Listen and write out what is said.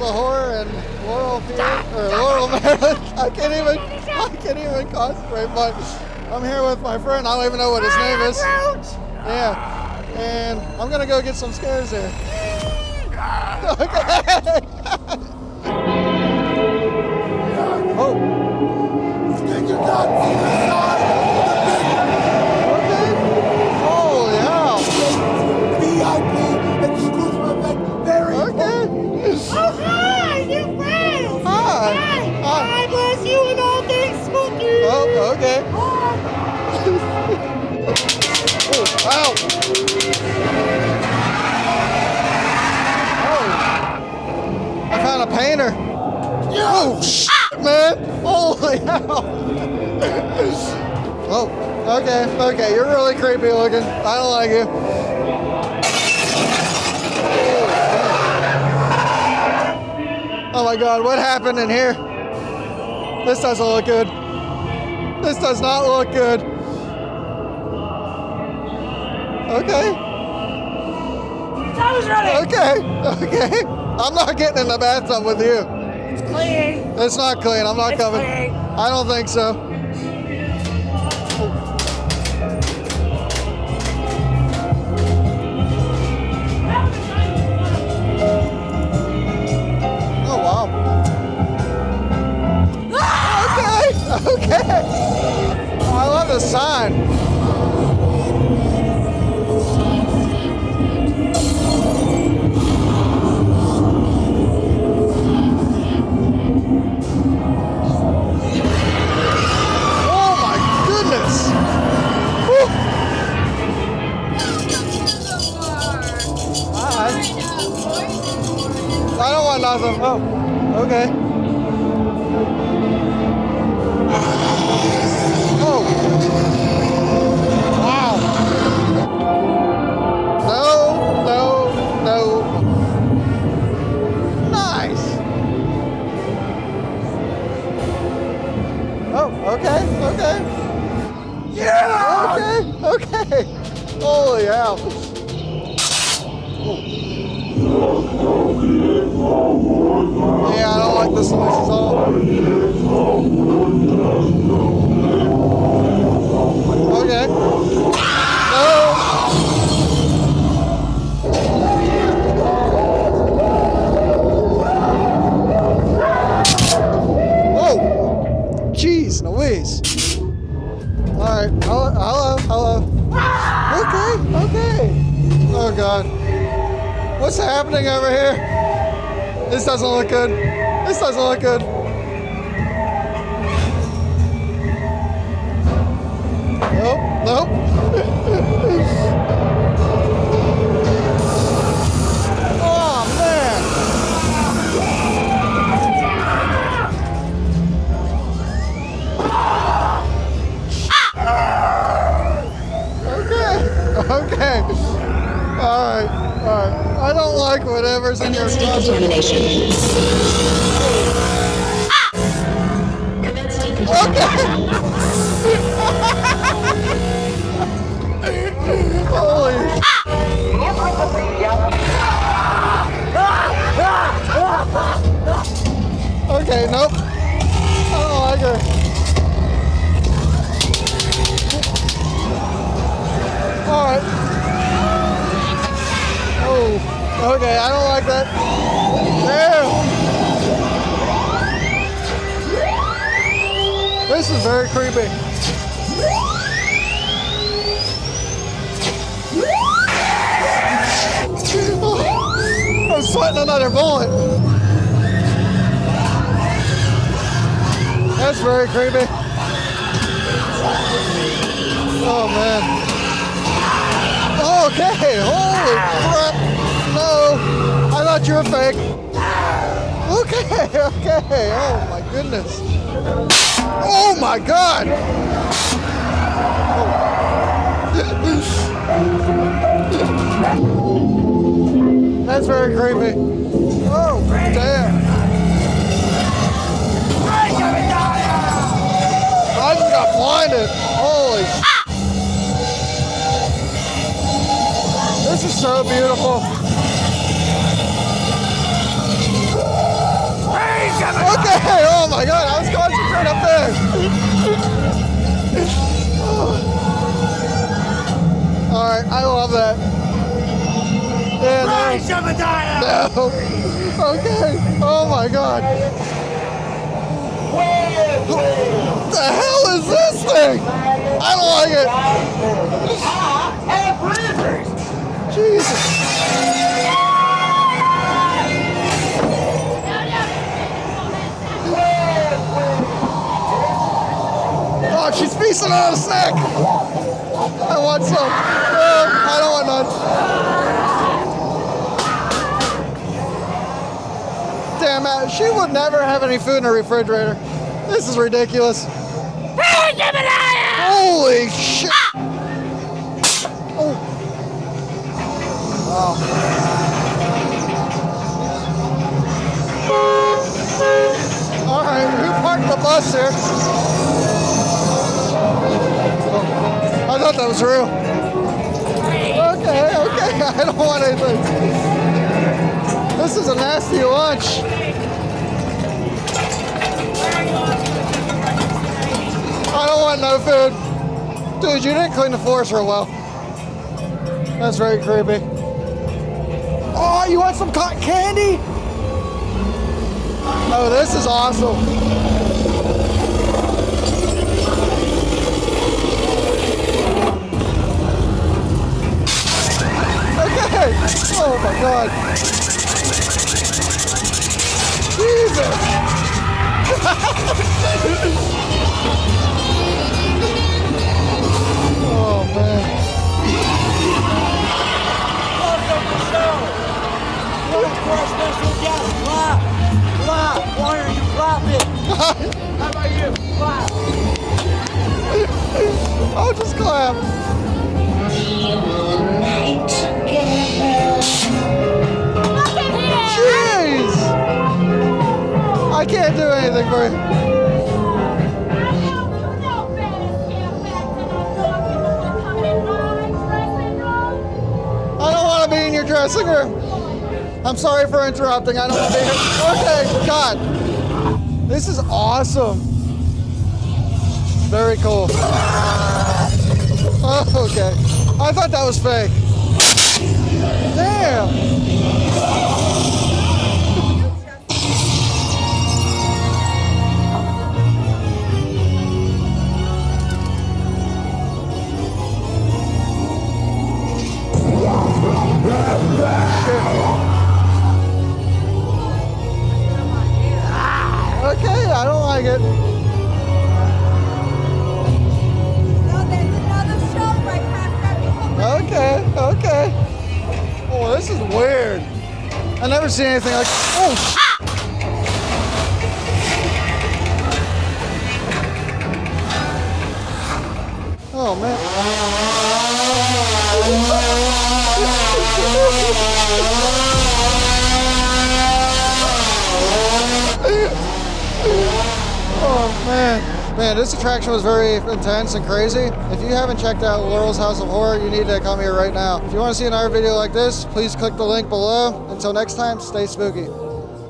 of Horror in Laurel Field, or Laurel, Maryland. I can't even concentrate, but I'm here with my friend. I don't even know what his name is. Yeah, and I'm gonna go get some scares here. Okay. Oh. Did you not see the sign? Okay. Holy hell. VIP exclusive event. Very okay. Oh, hi, new friends. Hi. Hi, bless you and all things spooky. Oh, okay. Oh, wow. Oh. I found a painter. Oh, shit, man. Holy hell. Oh, okay. You're really creepy looking. I don't like you. Oh my God, what happened in here? This doesn't look good. This does not look good. Okay. I was ready. Okay. I'm not getting in the bathtub with you. It's clean. It's not clean. I'm not coming. Clean. I don't think so. Oh, wow. Okay. I love the sign. I don't want nothing. Oh, okay. Oh. Wow. No. Nice. Oh, okay. Yeah. Okay. Holy hell. Yeah, I don't like this noise at all. Okay. No. Whoa. Jeez Louise. All right. Hello. Okay. Oh God. What's happening over here? This doesn't look good. Nope. Oh, man. Okay. All right. I don't like whatever's in your closet. Contamination. Okay. Holy. Okay, nope. I don't like her. All right. Oh, okay, I don't like that. Ew. This is very creepy. I'm sweating another bullet. That's very creepy. Oh man. Okay, holy crap. No, I thought you were fake. Okay. Oh my goodness. Oh my God. That's very creepy. Oh, damn. I just got blinded. Holy shit. This is so beautiful. Okay, oh my god, I was concentrating up there. Alright, I love that. Yeah, no. Okay, oh my god. What the hell is this thing? I don't like it. Jesus. Oh, she's feasting on a snack. I want some. I don't want none. Damn it, she would never have any food in her refrigerator. This is ridiculous. Holy shit. Oh. Wow. All right, who parked the bus here? I thought that was real. Okay, I don't want anything. This is a nasty lunch. I don't want no food. Dude, you didn't clean the floors real well. That's very creepy. Oh, you want some cotton candy? Oh, this is awesome. Okay. Oh my god. Jesus. Oh man. Why are you clapping? How about you? Clap. I'll just clap. Jeez! I can't do anything for you. I don't want to be in your dressing room. I'm sorry for interrupting. I don't want to be here. Okay, God. This is awesome. Very cool. Oh, okay. I thought that was fake. Damn. Okay, I don't like it. Okay. Oh, this is weird. I never seen anything like. Oh, oh man. Oh man. Man, this attraction was very intense and crazy. If you haven't checked out Laurel's House of Horror, you need to come here right now. If you want to see another video like this, please click the link below. Until next time, stay spooky.